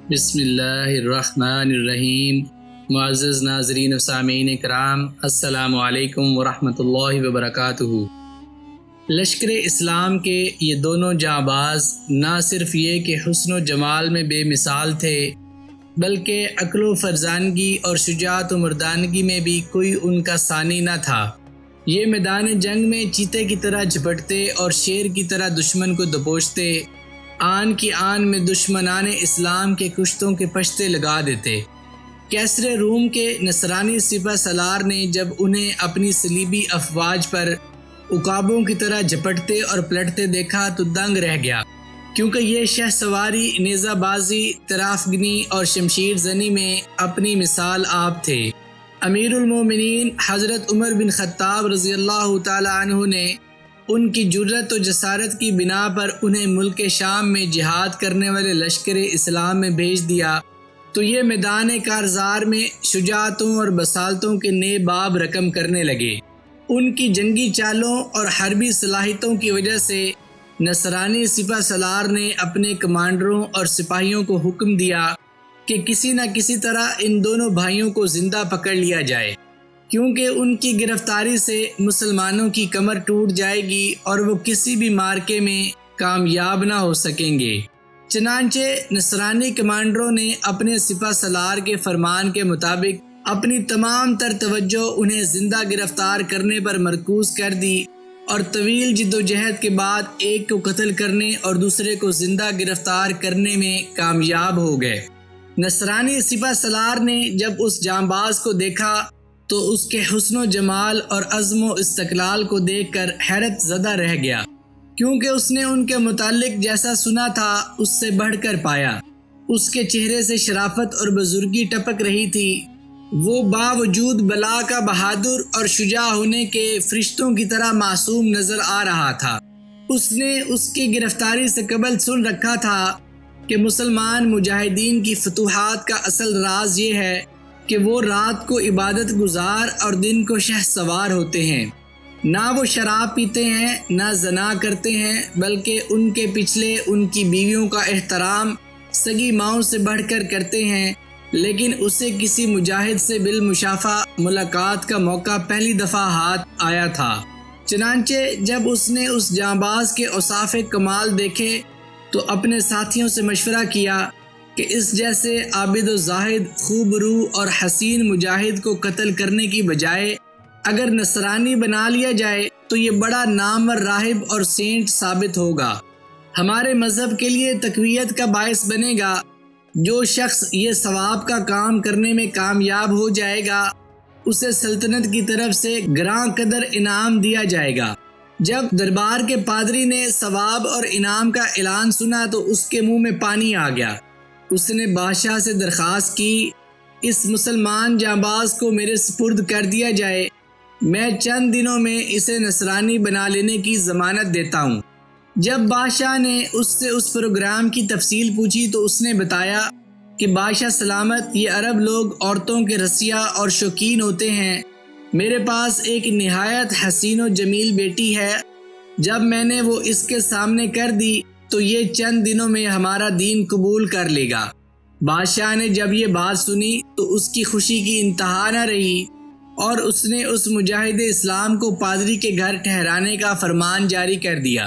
بسم اللہ الرحمن الرحیم۔ معزز ناظرین و سامعین کرام، السلام علیکم ورحمۃ اللہ وبرکاتہ۔ لشکر اسلام کے یہ دونوں جانباز نہ صرف یہ کہ حسن و جمال میں بے مثال تھے، بلکہ عقل و فرزانگی اور شجاعت و مردانگی میں بھی کوئی ان کا ثانی نہ تھا۔ یہ میدان جنگ میں چیتے کی طرح جھپٹتے اور شیر کی طرح دشمن کو دبوچتے، آن کی آن میں دشمنان اسلام کے کشتوں کے پشتے لگا دیتے۔ کیسر روم کے نصرانی سپہ سالار نے جب انہیں اپنی صلیبی افواج پر عقابوں کی طرح جھپٹتے اور پلٹتے دیکھا تو دنگ رہ گیا، کیونکہ یہ شہ سواری، نیزہ بازی، طرافگنی اور شمشیر زنی میں اپنی مثال آپ تھے۔ امیر المومنین حضرت عمر بن خطاب رضی اللہ تعالی عنہ نے ان کی جرأت و جسارت کی بنا پر انہیں ملک شام میں جہاد کرنے والے لشکر اسلام میں بھیج دیا تو یہ میدان کارزار میں شجاعتوں اور بصالتوں کے نئے باب رقم کرنے لگے۔ ان کی جنگی چالوں اور حربی صلاحیتوں کی وجہ سے نصرانی سپہ سالار نے اپنے کمانڈروں اور سپاہیوں کو حکم دیا کہ کسی نہ کسی طرح ان دونوں بھائیوں کو زندہ پکڑ لیا جائے، کیونکہ ان کی گرفتاری سے مسلمانوں کی کمر ٹوٹ جائے گی اور وہ کسی بھی مارکے میں کامیاب نہ ہو سکیں گے۔ چنانچہ نصرانی کمانڈروں نے اپنے سپہ سالار کے فرمان کے مطابق اپنی تمام تر توجہ انہیں زندہ گرفتار کرنے پر مرکوز کر دی، اور طویل جد و جہد کے بعد ایک کو قتل کرنے اور دوسرے کو زندہ گرفتار کرنے میں کامیاب ہو گئے۔ نصرانی سپہ سالار نے جب اس جانباز کو دیکھا تو اس کے حسن و جمال اور عزم و استقلال کو دیکھ کر حیرت زدہ رہ گیا، کیونکہ اس نے ان کے متعلق جیسا سنا تھا اس سے بڑھ کر پایا۔ اس کے چہرے سے شرافت اور بزرگی ٹپک رہی تھی۔ وہ باوجود بلا کا بہادر اور شجاع ہونے کے فرشتوں کی طرح معصوم نظر آ رہا تھا۔ اس نے اس کی گرفتاری سے قبل سن رکھا تھا کہ مسلمان مجاہدین کی فتوحات کا اصل راز یہ ہے کہ وہ رات کو عبادت گزار اور دن کو شہ سوار ہوتے ہیں۔ نہ وہ شراب پیتے ہیں، نہ زنا کرتے ہیں، بلکہ ان کے پچھلے ان کی بیویوں کا احترام سگی ماؤں سے بڑھ کر کرتے ہیں، لیکن اسے کسی مجاہد سے بالمشافہ ملاقات کا موقع پہلی دفعہ ہاتھ آیا تھا۔ چنانچہ جب اس نے اس جانباز کے اوصاف کمال دیکھے تو اپنے ساتھیوں سے مشورہ کیا کہ اس جیسے عابد و زاہد، خوب روح اور حسین مجاہد کو قتل کرنے کی بجائے اگر نصرانی بنا لیا جائے تو یہ بڑا نامور راہب اور سینٹ ثابت ہوگا، ہمارے مذہب کے لیے تقویت کا باعث بنے گا۔ جو شخص یہ ثواب کا کام کرنے میں کامیاب ہو جائے گا اسے سلطنت کی طرف سے گراں قدر انعام دیا جائے گا۔ جب دربار کے پادری نے ثواب اور انعام کا اعلان سنا تو اس کے منہ میں پانی آ گیا۔ اس نے بادشاہ سے درخواست کی، اس مسلمان جانباز کو میرے سپرد کر دیا جائے، میں چند دنوں میں اسے نصرانی بنا لینے کی ضمانت دیتا ہوں۔ جب بادشاہ نے اس سے اس پروگرام کی تفصیل پوچھی تو اس نے بتایا کہ بادشاہ سلامت، یہ عرب لوگ عورتوں کے رسیا اور شوقین ہوتے ہیں۔ میرے پاس ایک نہایت حسین و جمیل بیٹی ہے، جب میں نے وہ اس کے سامنے کر دی تو یہ چند دنوں میں ہمارا دین قبول کر لے گا۔ بادشاہ نے جب یہ بات سنی تو اس کی خوشی کی انتہا نہ رہی، اور اس نے اس مجاہد اسلام کو پادری کے گھر ٹھہرانے کا فرمان جاری کر دیا۔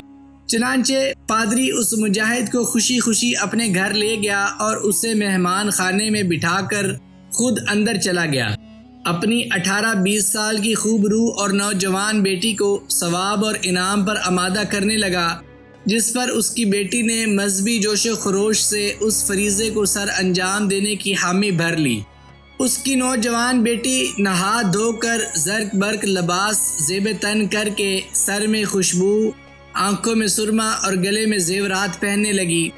چنانچہ پادری اس مجاہد کو خوشی خوشی اپنے گھر لے گیا اور اسے مہمان خانے میں بٹھا کر خود اندر چلا گیا۔ اپنی 18-20 سال کی خوب روح اور نوجوان بیٹی کو ثواب اور انعام پر آمادہ کرنے لگا، جس پر اس کی بیٹی نے مذہبی جوش و خروش سے اس فریضے کو سر انجام دینے کی حامی بھر لی۔ اس کی نوجوان بیٹی نہا دھو کر زرق برق لباس زیب تن کر کے سر میں خوشبو، آنکھوں میں سرما اور گلے میں زیورات پہننے لگی۔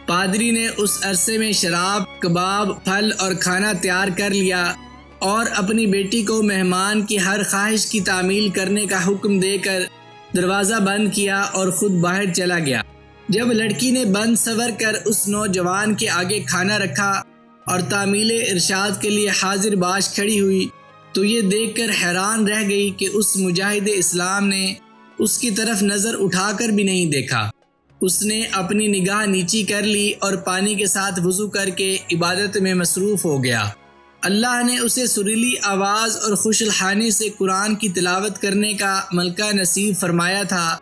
پادری نے اس عرصے میں شراب، کباب، پھل اور کھانا تیار کر لیا اور اپنی بیٹی کو مہمان کی ہر خواہش کی تعمیل کرنے کا حکم دے کر دروازہ بند کیا اور خود باہر چلا گیا۔ جب لڑکی نے بند سور کر اس نوجوان کے آگے کھانا رکھا اور تعمیل ارشاد کے لیے حاضر باش کھڑی ہوئی تو یہ دیکھ کر حیران رہ گئی کہ اس مجاہد اسلام نے اس کی طرف نظر اٹھا کر بھی نہیں دیکھا۔ اس نے اپنی نگاہ نیچی کر لی اور پانی کے ساتھ وضو کر کے عبادت میں مصروف ہو گیا۔ اللہ نے اسے سریلی آواز اور خوش الحانی سے قرآن کی تلاوت کرنے کا ملکہ نصیب فرمایا تھا۔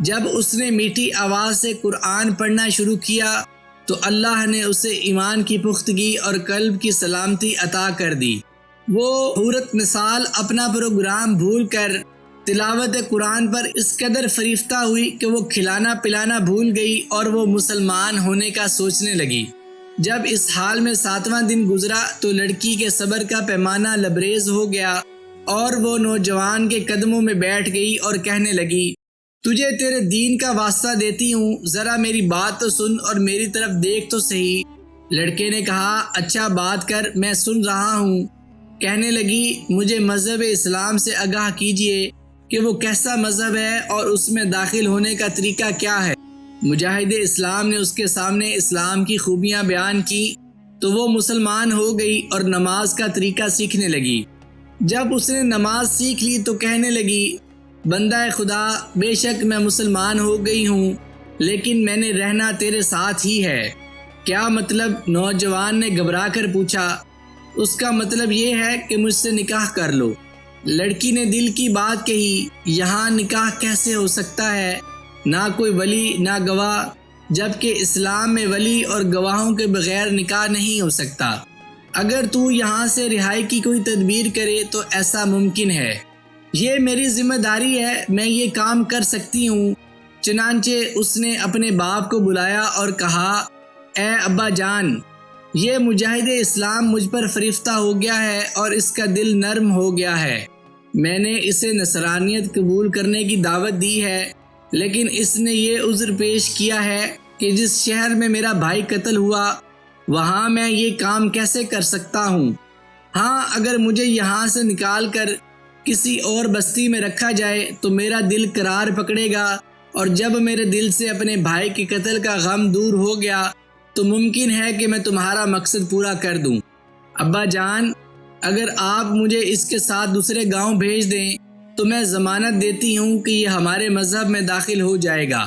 جب اس نے میٹھی آواز سے قرآن پڑھنا شروع کیا تو اللہ نے اسے ایمان کی پختگی اور قلب کی سلامتی عطا کر دی۔ وہ حورت مثال اپنا پروگرام بھول کر تلاوت قرآن پر اس قدر فریفتہ ہوئی کہ وہ کھلانا پلانا بھول گئی اور وہ مسلمان ہونے کا سوچنے لگی۔ جب اس حال میں 7واں دن گزرا تو لڑکی کے صبر کا پیمانہ لبریز ہو گیا اور وہ نوجوان کے قدموں میں بیٹھ گئی اور کہنے لگی، تجھے تیرے دین کا واسطہ دیتی ہوں، ذرا میری بات تو سن اور میری طرف دیکھ تو صحیح۔ لڑکے نے کہا، اچھا بات کر، میں سن رہا ہوں۔ کہنے لگی، مجھے مذہب اسلام سے آگاہ کیجیے کہ وہ کیسا مذہب ہے اور اس میں داخل ہونے کا طریقہ کیا ہے۔ مجاہد اسلام نے اس کے سامنے اسلام کی خوبیاں بیان کی تو وہ مسلمان ہو گئی اور نماز کا طریقہ سیکھنے لگی۔ جب اس نے نماز سیکھ لی تو کہنے لگی، بندہ خدا، بے شک میں مسلمان ہو گئی ہوں، لیکن میں نے رہنا تیرے ساتھ ہی ہے۔ کیا مطلب؟ نوجوان نے گھبرا کر پوچھا۔ اس کا مطلب یہ ہے کہ مجھ سے نکاح کر لو۔ لڑکی نے دل کی بات کہی، یہاں نکاح کیسے ہو سکتا ہے؟ نہ کوئی ولی نہ گواہ، جبکہ اسلام میں ولی اور گواہوں کے بغیر نکاح نہیں ہو سکتا۔ اگر تو یہاں سے رہائی کی کوئی تدبیر کرے تو ایسا ممکن ہے۔ یہ میری ذمہ داری ہے، میں یہ کام کر سکتی ہوں۔ چنانچہ اس نے اپنے باپ کو بلایا اور کہا، اے ابا جان، یہ مجاہد اسلام مجھ پر فریفتہ ہو گیا ہے اور اس کا دل نرم ہو گیا ہے۔ میں نے اسے نصرانیت قبول کرنے کی دعوت دی ہے، لیکن اس نے یہ عذر پیش کیا ہے کہ جس شہر میں میرا بھائی قتل ہوا وہاں میں یہ کام کیسے کر سکتا ہوں۔ ہاں، اگر مجھے یہاں سے نکال کر کسی اور بستی میں رکھا جائے تو میرا دل قرار پکڑے گا، اور جب میرے دل سے اپنے بھائی کے قتل کا غم دور ہو گیا تو ممکن ہے کہ میں تمہارا مقصد پورا کر دوں۔ ابا جان، اگر آپ مجھے اس کے ساتھ دوسرے گاؤں بھیج دیں تو میں ضمانت دیتی ہوں کہ یہ ہمارے مذہب میں داخل ہو جائے گا۔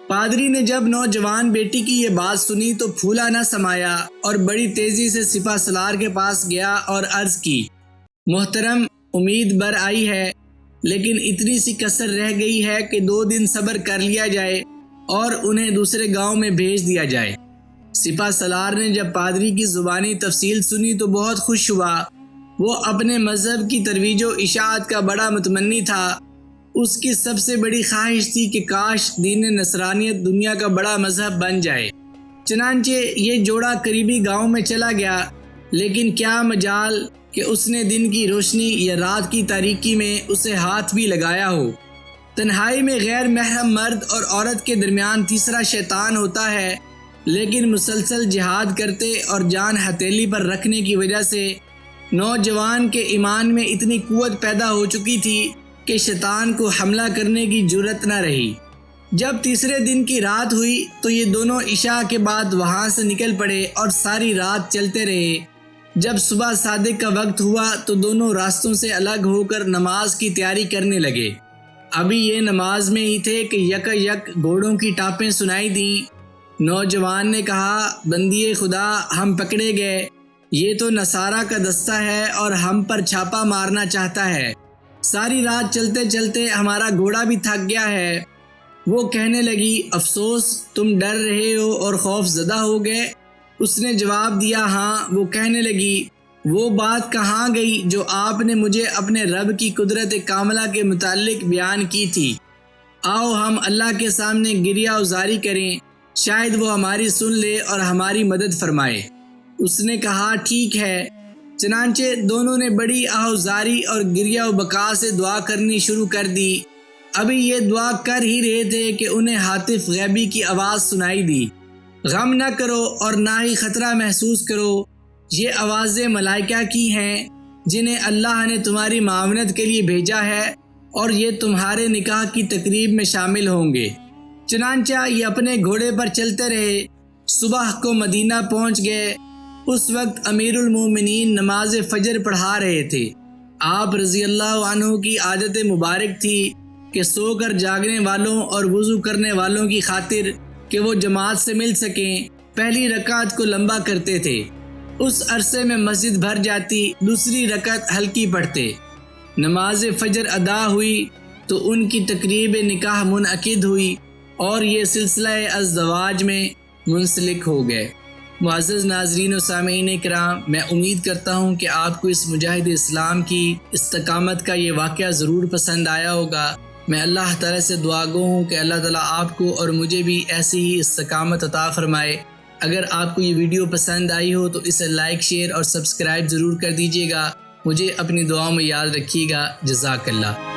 پادری نے جب نوجوان بیٹی کی یہ بات سنی تو پھولا نہ سمایا اور بڑی تیزی سے سپہ سالار کے پاس گیا اور عرض کی، محترم، امید بر آئی ہے، لیکن اتنی سی کسر رہ گئی ہے کہ 2 دن صبر کر لیا جائے اور انہیں دوسرے گاؤں میں بھیج دیا جائے۔ سپہ سالار نے جب پادری کی زبانی تفصیل سنی تو بہت خوش ہوا۔ وہ اپنے مذہب کی ترویج و اشاعت کا بڑا متمنی تھا۔ اس کی سب سے بڑی خواہش تھی کہ کاش دین نصرانیت دنیا کا بڑا مذہب بن جائے۔ چنانچہ یہ جوڑا قریبی گاؤں میں چلا گیا، لیکن کیا مجال کہ اس نے دن کی روشنی یا رات کی تاریکی میں اسے ہاتھ بھی لگایا ہو۔ تنہائی میں غیر محرم مرد اور عورت کے درمیان تیسرا شیطان ہوتا ہے، لیکن مسلسل جہاد کرتے اور جان ہتھیلی پر رکھنے کی وجہ سے نوجوان کے ایمان میں اتنی قوت پیدا ہو چکی تھی کہ شیطان کو حملہ کرنے کی جرأت نہ رہی۔ جب تیسرے دن کی رات ہوئی تو یہ دونوں عشاء کے بعد وہاں سے نکل پڑے اور ساری رات چلتے رہے۔ جب صبح صادق کا وقت ہوا تو دونوں راستوں سے الگ ہو کر نماز کی تیاری کرنے لگے۔ ابھی یہ نماز میں ہی تھے کہ یک یک گھوڑوں کی ٹاپیں سنائی دیں۔ نوجوان نے کہا، بندی خدا، ہم پکڑے گئے، یہ تو نصارہ کا دستہ ہے اور ہم پر چھاپا مارنا چاہتا ہے۔ ساری رات چلتے چلتے ہمارا گھوڑا بھی تھک گیا ہے۔ وہ کہنے لگی، افسوس، تم ڈر رہے ہو اور خوف زدہ ہو گئے؟ اس نے جواب دیا، ہاں۔ وہ کہنے لگی، وہ بات کہاں گئی جو آپ نے مجھے اپنے رب کی قدرت کاملہ کے متعلق بیان کی تھی؟ آؤ ہم اللہ کے سامنے گریہ وزاری کریں، شاید وہ ہماری سن لے اور ہماری مدد فرمائے۔ اس نے کہا، ٹھیک ہے۔ چنانچہ دونوں نے بڑی آہوزاری اور گریہ و بکا سے دعا کرنی شروع کر دی۔ ابھی یہ دعا کر ہی رہے تھے کہ انہیں ہاتف غیبی کی آواز سنائی دی، غم نہ کرو اور نہ ہی خطرہ محسوس کرو، یہ آوازیں ملائکہ کی ہیں جنہیں اللہ نے تمہاری معاونت کے لیے بھیجا ہے اور یہ تمہارے نکاح کی تقریب میں شامل ہوں گے۔ چنانچہ یہ اپنے گھوڑے پر چلتے رہے، صبح کو مدینہ پہنچ گئے۔ اس وقت امیر المومنین نماز فجر پڑھا رہے تھے۔ آپ رضی اللہ عنہ کی عادت مبارک تھی کہ سو کر جاگنے والوں اور وضو کرنے والوں کی خاطر کہ وہ جماعت سے مل سکیں پہلی رکعت کو لمبا کرتے تھے۔ اس عرصے میں مسجد بھر جاتی، دوسری رکعت ہلکی پڑھتے۔ نماز فجر ادا ہوئی تو ان کی تقریب نکاح منعقد ہوئی اور یہ سلسلہ ازدواج میں منسلک ہو گئے۔ معزز ناظرین و سامعین کرام، میں امید کرتا ہوں کہ آپ کو اس مجاہد اسلام کی استقامت کا یہ واقعہ ضرور پسند آیا ہوگا۔ میں اللہ تعالیٰ سے دعا گو ہوں کہ اللہ تعالیٰ آپ کو اور مجھے بھی ایسی ہی استقامت عطا فرمائے۔ اگر آپ کو یہ ویڈیو پسند آئی ہو تو اسے لائک، شیئر اور سبسکرائب ضرور کر دیجیے گا۔ مجھے اپنی دعاؤں میں یاد رکھیے گا۔ جزاک اللہ۔